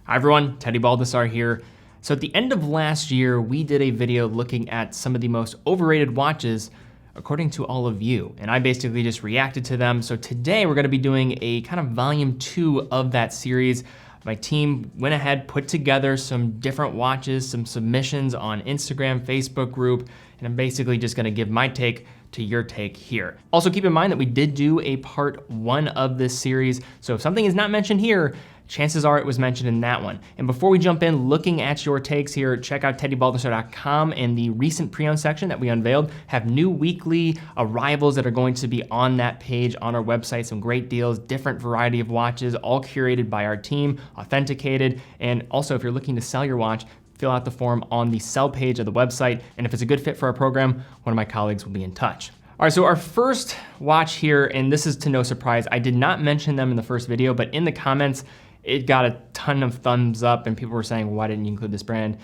Hi everyone, Teddy Baldassarre here. So at the end of last year, we did a video looking at some of the most overrated watches according to all of you, and I basically just reacted to them. So today we're gonna be doing a kind of volume 2 of that series. My team went ahead, put together some different watches, some submissions on Instagram, Facebook group, and I'm basically just gonna give my take to your take here. Also keep in mind that we did do a part 1 of this series, so if something is not mentioned here, chances are it was mentioned in that one. And before we jump in, looking at your takes here, check out teddybaldassarre.com, and the recent pre-owned section that we unveiled have new weekly arrivals that are going to be on that page on our website. Some great deals, different variety of watches, all curated by our team, authenticated. And also if you're looking to sell your watch, fill out the form on the sell page of the website. And if it's a good fit for our program, one of my colleagues will be in touch. All right, so our first watch here, and this is to no surprise, I did not mention them in the first video, but in the comments, it got a ton of thumbs up and people were saying, why didn't you include this brand?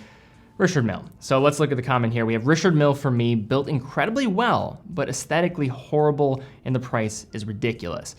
Richard Mille. So let's look at the comment here. We have Richard Mille for me, built incredibly well, but aesthetically horrible, and the price is ridiculous.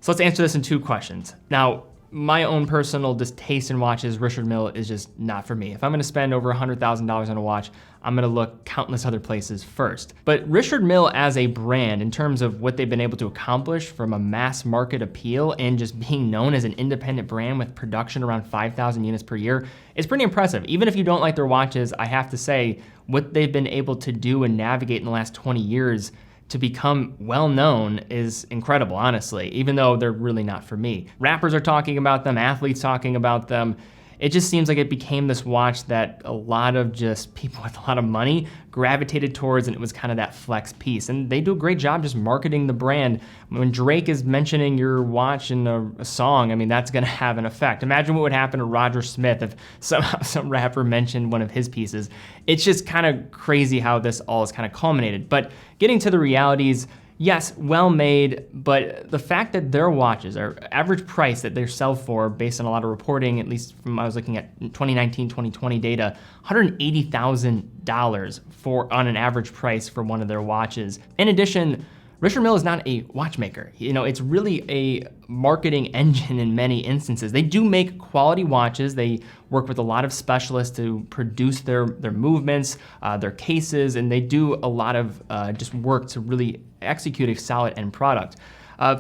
So let's answer this in 2 questions. Now, my own personal distaste in watches, Richard Mille is just not for me. If I'm gonna spend over $100,000 on a watch, I'm gonna look countless other places first. But Richard Mille as a brand, in terms of what they've been able to accomplish from a mass market appeal and just being known as an independent brand with production around 5,000 units per year, is pretty impressive. Even if you don't like their watches, I have to say, what they've been able to do and navigate in the last 20 years to become well-known is incredible, honestly, even though they're really not for me. Rappers are talking about them, athletes talking about them. It just seems like it became this watch that a lot of just people with a lot of money gravitated towards, and it was kind of that flex piece. And they do a great job just marketing the brand. When Drake is mentioning your watch in a song, I mean, that's gonna have an effect. Imagine what would happen to Roger Smith if somehow some rapper mentioned one of his pieces. It's just kind of crazy how this all is kind of culminated. But getting to the realities, yes, well made, but the fact that their watches are average price that they sell for, based on a lot of reporting, at least from I was looking at 2019, 2020 data, $180,000 on an average price for one of their watches. In addition, Richard Mille is not a watchmaker. You know, it's really a marketing engine in many instances. They do make quality watches. They work with a lot of specialists to produce their movements, their cases, and they do a lot of just work to really execute a solid end product.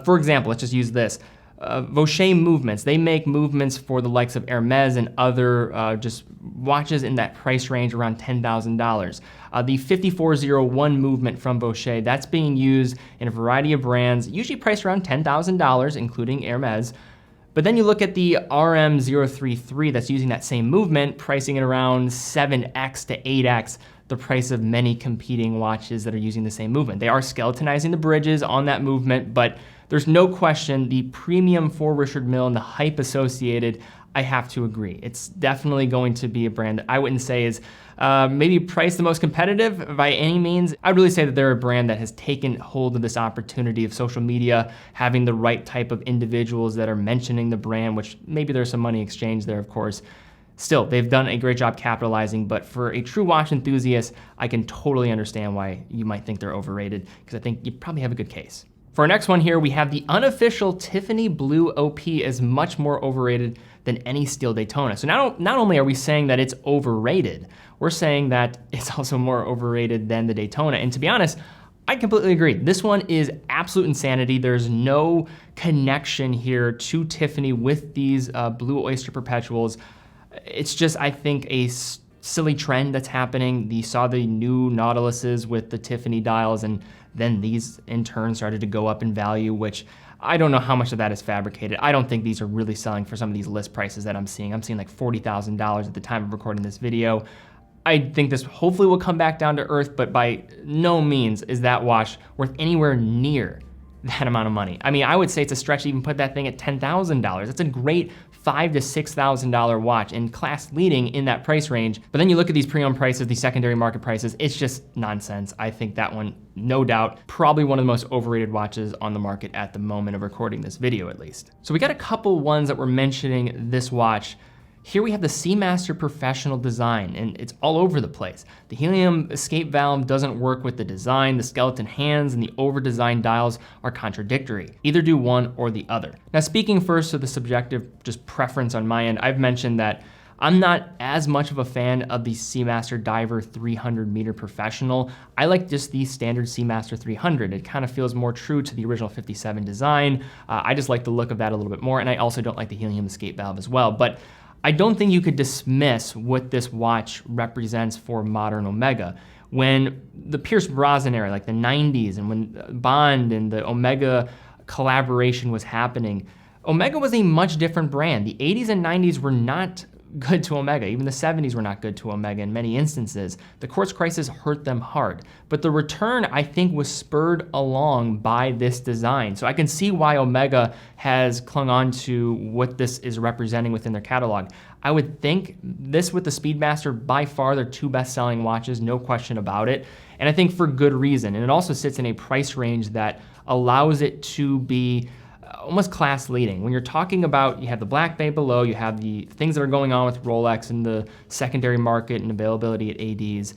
For example, let's just use this. Vaucher movements. They make movements for the likes of Hermes and other just watches in that price range around $10,000. The 5401 movement from Vaucher, that's being used in a variety of brands, usually priced around $10,000, including Hermes. But then you look at the RM033 that's using that same movement, pricing it around 7x to 8x the price of many competing watches that are using the same movement. They are skeletonizing the bridges on that movement, but there's no question the premium for Richard Mille and the hype associated, I have to agree. It's definitely going to be a brand that I wouldn't say is maybe priced the most competitive by any means. I'd really say that they're a brand that has taken hold of this opportunity of social media, having the right type of individuals that are mentioning the brand, which maybe there's some money exchange there, of course. Still, they've done a great job capitalizing, but for a true watch enthusiast, I can totally understand why you might think they're overrated, because I think you probably have a good case. For our next one here, we have the unofficial Tiffany Blue OP is much more overrated than any steel Daytona. So not only are we saying that it's overrated, we're saying that it's also more overrated than the Daytona. And to be honest, I completely agree. This one is absolute insanity. There's no connection here to Tiffany with these Blue Oyster Perpetuals. It's just, I think, a silly trend that's happening. You saw the new Nautiluses with the Tiffany dials, and then these in turn started to go up in value, which I don't know how much of that is fabricated. I don't think these are really selling for some of these list prices that I'm seeing. I'm seeing like $40,000 at the time of recording this video. I think this hopefully will come back down to earth, but by no means is that watch worth anywhere near that amount of money. I mean, I would say it's a stretch to even put that thing at $10,000. That's a great $5,000 to $6,000 watch and class leading in that price range. But then you look at these pre-owned prices, these secondary market prices, it's just nonsense. I think that one, no doubt, probably one of the most overrated watches on the market at the moment of recording this video, at least. So we got a couple ones that were mentioning this watch Here we have the Seamaster Professional design, and it's all over the place. The helium escape valve doesn't work with the design, the skeleton hands and the over-designed dials are contradictory. Either do one or the other. Now, speaking first to the subjective just preference on my end, I've mentioned that I'm not as much of a fan of the Seamaster Diver 300 meter Professional. I like just the standard Seamaster 300. It kind of feels more true to the original 57 design. I just like the look of that a little bit more, and I also don't like the helium escape valve as well. But I don't think you could dismiss what this watch represents for modern Omega. When the Pierce Brosnan era, like the 90s, and when Bond and the Omega collaboration was happening, Omega was a much different brand. The 80s and 90s were not good to Omega. Even the 70s were not good to Omega in many instances. The quartz crisis hurt them hard. But the return, I think, was spurred along by this design. So I can see why Omega has clung on to what this is representing within their catalog. I would think this with the Speedmaster, by far their two best-selling watches, no question about it. And I think for good reason. And it also sits in a price range that allows it to be almost class leading. When you're talking about, you have the Black Bay below, you have the things that are going on with Rolex and the secondary market and availability at ADs,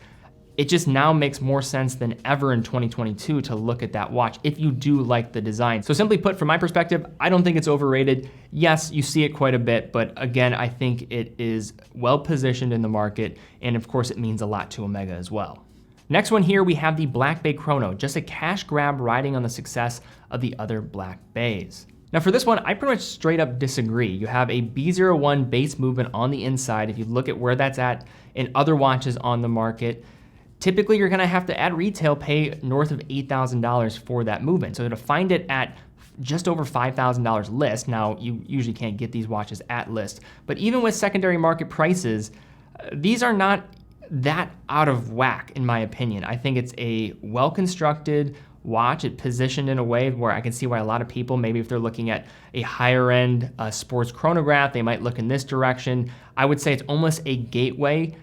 it just now makes more sense than ever in 2022 to look at that watch if you do like the design. So simply put, from my perspective, I don't think it's overrated. Yes, you see it quite a bit, but again, I think it is well positioned in the market, and of course it means a lot to Omega as well. Next one here, we have the Black Bay Chrono, just a cash grab riding on the success of the other Black Bays. Now for this one, I pretty much straight up disagree. You have a B01 base movement on the inside. If you look at where that's at in other watches on the market, typically you're gonna have to at retail pay north of $8,000 for that movement. So to find it at just over $5,000 list, now you usually can't get these watches at list, but even with secondary market prices, these are not that out of whack in my opinion. I think it's a well-constructed watch. It positioned in a way where I can see why a lot of people, maybe if they're looking at a higher end sports chronograph, they might look in this direction. I would say it's almost a gateway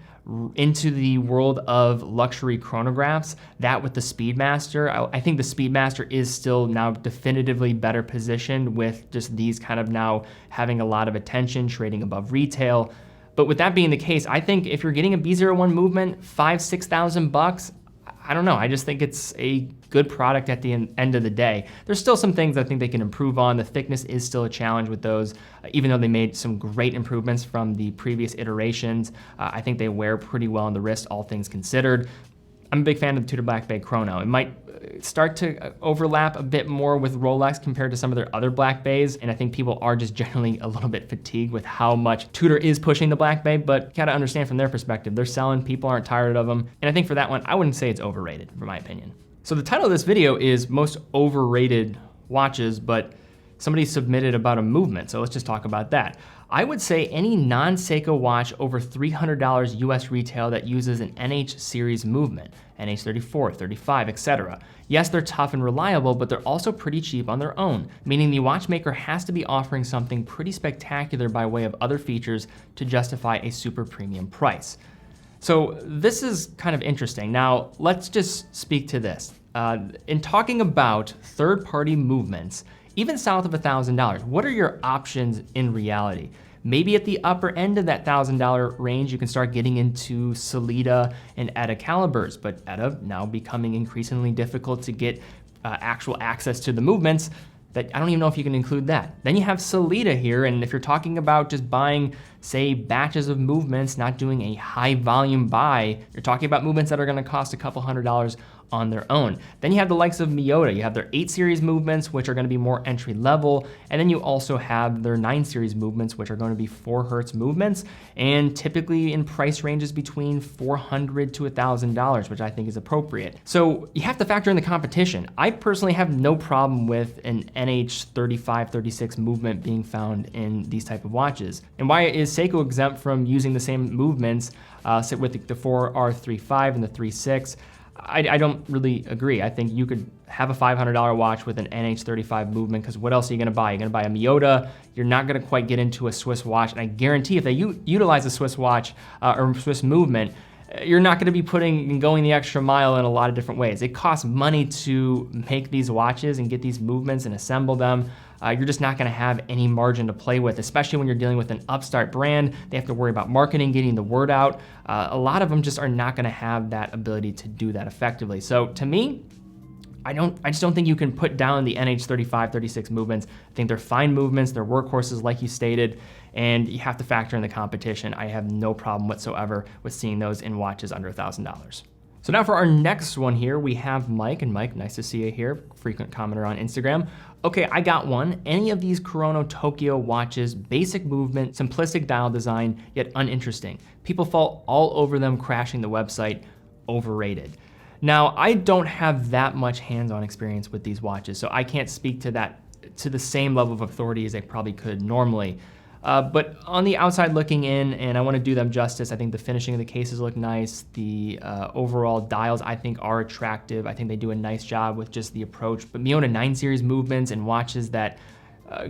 into the world of luxury chronographs. That with the Speedmaster, I think the Speedmaster is still now definitively better positioned with just these kind of now having a lot of attention, trading above retail. But with that being the case, I think if you're getting a B01 movement, $5,000-6,000, I don't know, I just think it's a good product at the end of the day. There's still some things I think they can improve on. The thickness is still a challenge with those, even though they made some great improvements from the previous iterations. I think they wear pretty well on the wrist, all things considered. I'm a big fan of the Tudor Black Bay Chrono. It might start to overlap a bit more with Rolex compared to some of their other Black Bays, and I think people are just generally a little bit fatigued with how much Tudor is pushing the Black Bay, but you gotta understand from their perspective, they're selling, people aren't tired of them, and I think for that one, I wouldn't say it's overrated, for my opinion. So the title of this video is Most Overrated Watches, but somebody submitted about a movement, so let's just talk about that. I would say any non-Seiko watch over $300 US retail that uses an NH series movement, NH34, 35, etc. Yes, they're tough and reliable, but they're also pretty cheap on their own, meaning the watchmaker has to be offering something pretty spectacular by way of other features to justify a super premium price. So this is kind of interesting. Now, let's just speak to this. In talking about third-party movements, even south of $1,000, what are your options in reality? Maybe at the upper end of that $1,000 range, you can start getting into Sellita and ETA calibers, but ETA now becoming increasingly difficult to get actual access to the movements that I don't even know if you can include that. Then you have Sellita here, and if you're talking about just buying, say, batches of movements, not doing a high volume buy, you're talking about movements that are gonna cost a couple $100 on their own. Then you have the likes of Mille. You have their 8 series movements, which are gonna be more entry level, and then you also have their 9 series movements, which are gonna be 4 Hertz movements, and typically in price ranges between $400 to $1,000, which I think is appropriate. So you have to factor in the competition. I personally have no problem with an NH35, 36 movement being found in these type of watches. And why is Seiko exempt from using the same movements with the 4R35 and the 36? I don't really agree. I think you could have a $500 watch with an NH35 movement, because what else are you gonna buy? You're gonna buy a Miyota, you're not gonna quite get into a Swiss watch, and I guarantee if they utilize a Swiss watch or Swiss movement, you're not gonna be putting and going the extra mile in a lot of different ways. It costs money to make these watches and get these movements and assemble them. you're just not gonna have any margin to play with, especially when you're dealing with an upstart brand. They have to worry about marketing, getting the word out. A lot of them just are not gonna have that ability to do that effectively. So to me, I just don't think you can put down the NH35, 36 movements. I think they're fine movements, they're workhorses like you stated, and you have to factor in the competition. I have no problem whatsoever with seeing those in watches under $1,000. So now for our next one here, we have Mike, and Mike, nice to see you here, frequent commenter on Instagram. Okay, I got one. Any of these Chrono Tokyo watches, basic movement, simplistic dial design, yet uninteresting. People fall all over them, crashing the website. Overrated. Now, I don't have that much hands-on experience with these watches, so I can't speak to that to the same level of authority as I probably could normally. But on the outside looking in, and I want to do them justice, I think the finishing of the cases look nice. The overall dials I think are attractive. I think they do a nice job with just the approach. But Mille 9 series movements and watches that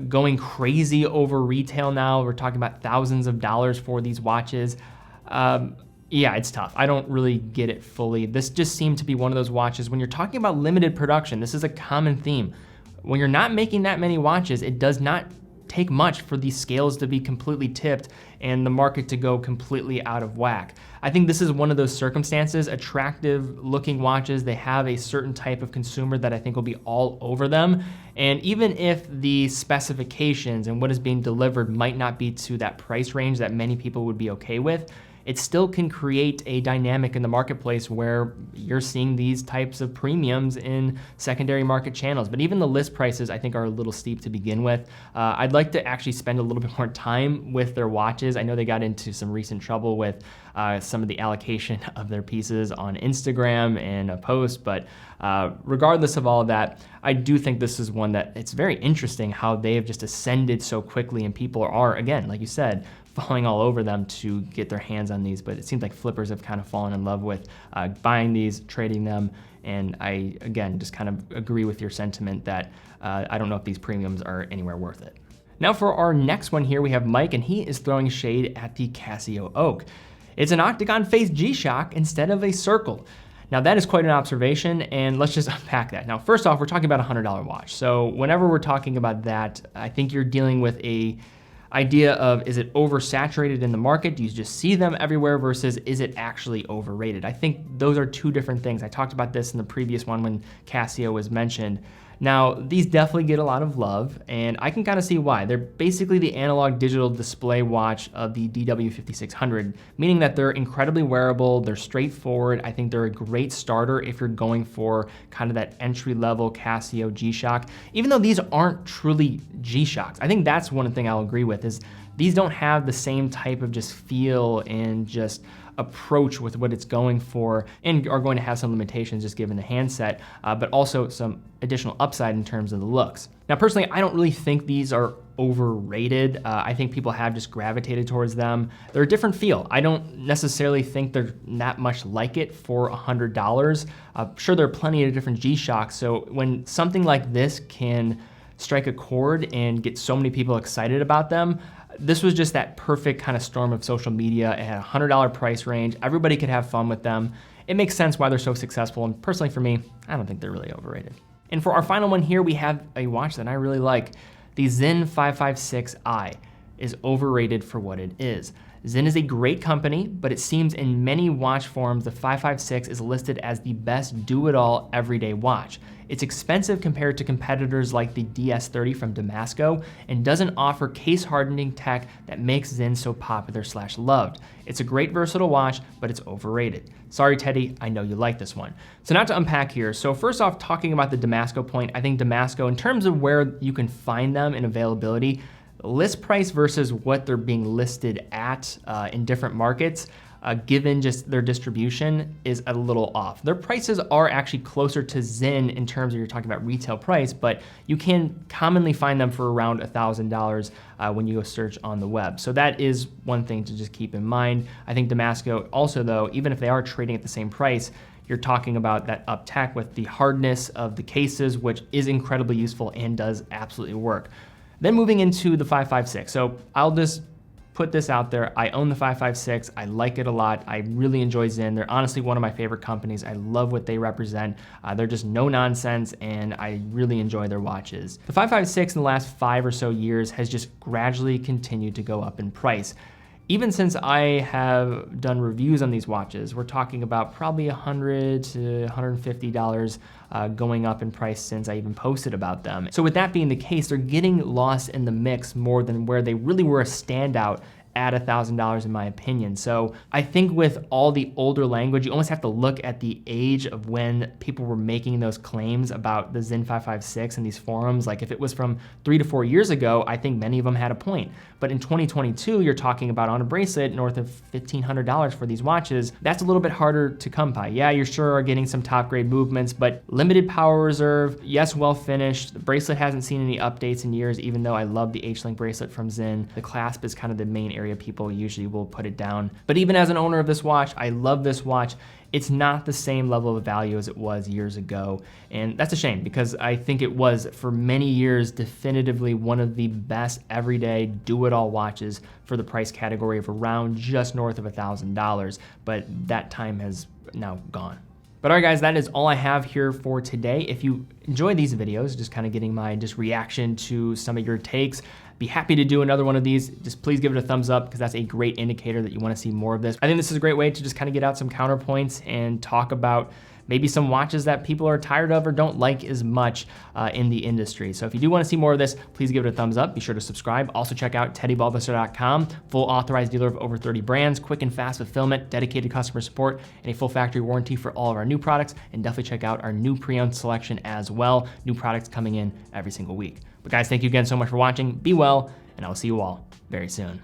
going crazy over retail now. We're talking about thousands of dollars for these watches. Yeah, it's tough. I don't really get it fully. This just seemed to be one of those watches when you're talking about limited production. This is a common theme. When you're not making that many watches, it does not take much for these scales to be completely tipped and the market to go completely out of whack. I think this is one of those circumstances. Attractive looking watches, they have a certain type of consumer that I think will be all over them. And even if the specifications and what is being delivered might not be to that price range that many people would be okay with, it still can create a dynamic in the marketplace where you're seeing these types of premiums in secondary market channels. But even the list prices, I think, are a little steep to begin with. I'd like to actually spend a little bit more time with their watches. I know they got into some recent trouble with some of the allocation of their pieces on Instagram and a post, but regardless of all of that, I do think this is one that it's very interesting how they have just ascended so quickly, and people are, again, like you said, falling all over them to get their hands on these. But it seems like flippers have kind of fallen in love with buying these, trading them, and I, again, just kind of agree with your sentiment that I don't know if these premiums are anywhere worth it. Now for our next one here, we have Mike, and he is throwing shade at the Casio Oak. It's an octagon-faced G-Shock instead of a circle. Now that is quite an observation, and let's just unpack that. Now, first off, we're talking about a $100 watch. So whenever we're talking about that, I think you're dealing with a idea of, is it oversaturated in the market? Do you just see them everywhere versus is it actually overrated? I think those are two different things. I talked about this in the previous one when Casio was mentioned. Now, these definitely get a lot of love, and I can kind of see why. They're basically the analog digital display watch of the DW5600, meaning that they're incredibly wearable, they're straightforward. I think they're a great starter if you're going for kind of that entry-level Casio G-Shock, even though these aren't truly G-Shocks. I think that's one thing I'll agree with, is these don't have the same type of just feel and just approach with what it's going for, and are going to have some limitations just given the handset, but also some additional upside in terms of the looks. Now, personally, I don't really think these are overrated. I think people have just gravitated towards them. They're a different feel. I don't necessarily think they're that much like it for $100. Sure, there are plenty of different G-Shocks, so when something like this can strike a chord and get so many people excited about them, this was just that perfect kind of storm of social media. It had a $100 price range. Everybody could have fun with them. It makes sense why they're so successful, and personally for me, I don't think they're really overrated. And for our final one here, we have a watch that I really like. The Sinn 556i is overrated for what it is. Sinn is a great company, but it seems in many watch forums, the 556 is listed as the best do-it-all everyday watch. It's expensive compared to competitors like the DS30 from Damasco, and doesn't offer case hardening tech that makes Sinn so popular/loved. It's a great versatile watch, but it's overrated. Sorry, Teddy, I know you like this one. So not to unpack here. So first off, talking about the Damasco point, I think Damasco, in terms of where you can find them in availability, list price versus what they're being listed at in different markets, given just their distribution, is a little off. Their prices are actually closer to Sinn in terms of you're talking about retail price, but you can commonly find them for around $1,000 when you go search on the web. So that is one thing to just keep in mind. I think Damasco also, though, even if they are trading at the same price, you're talking about that up tech with the hardness of the cases, which is incredibly useful and does absolutely work. Then moving into the 556. So I'll just put this out there. I own the 556. I like it a lot. I really enjoy Zinn. They're honestly one of my favorite companies. I love what they represent. They're just no nonsense, and I really enjoy their watches. The 556 in the last 5 or so years has just gradually continued to go up in price. Even since I have done reviews on these watches, we're talking about probably $100 to $150 going up in price since I even posted about them. So with that being the case, they're getting lost in the mix more than where they really were a standout at $1,000 in my opinion. So I think with all the older language, you almost have to look at the age of when people were making those claims about the Zinn 556 in these forums. Like if it was from 3 to 4 years ago, I think many of them had a point. But in 2022, you're talking about on a bracelet north of $1,500 for these watches. That's a little bit harder to come by. Yeah, you sure are getting some top grade movements, but limited power reserve, yes, well finished. The bracelet hasn't seen any updates in years, even though I love the H-Link bracelet from Zinn. The clasp is kind of the main area people usually will put it down. But even as an owner of this watch, I love this watch. It's not the same level of value as it was years ago. And that's a shame because I think it was for many years definitively one of the best everyday do-it-all watches for the price category of around just north of $1,000. But that time has now gone. But all right guys, that is all I have here for today. If you enjoy these videos, just kind of getting my reaction to some of your takes, be happy to do another one of these. Just please give it a thumbs up because that's a great indicator that you want to see more of this. I think this is a great way to just kind of get out some counterpoints and talk about maybe some watches that people are tired of or don't like as much in the industry. So if you do want to see more of this, please give it a thumbs up. Be sure to subscribe. Also check out teddybaldassarre.com, full authorized dealer of over 30 brands, quick and fast fulfillment, dedicated customer support, and a full factory warranty for all of our new products. And definitely check out our new pre-owned selection as well. New products coming in every single week. But guys, thank you again so much for watching. Be well, and I'll see you all very soon.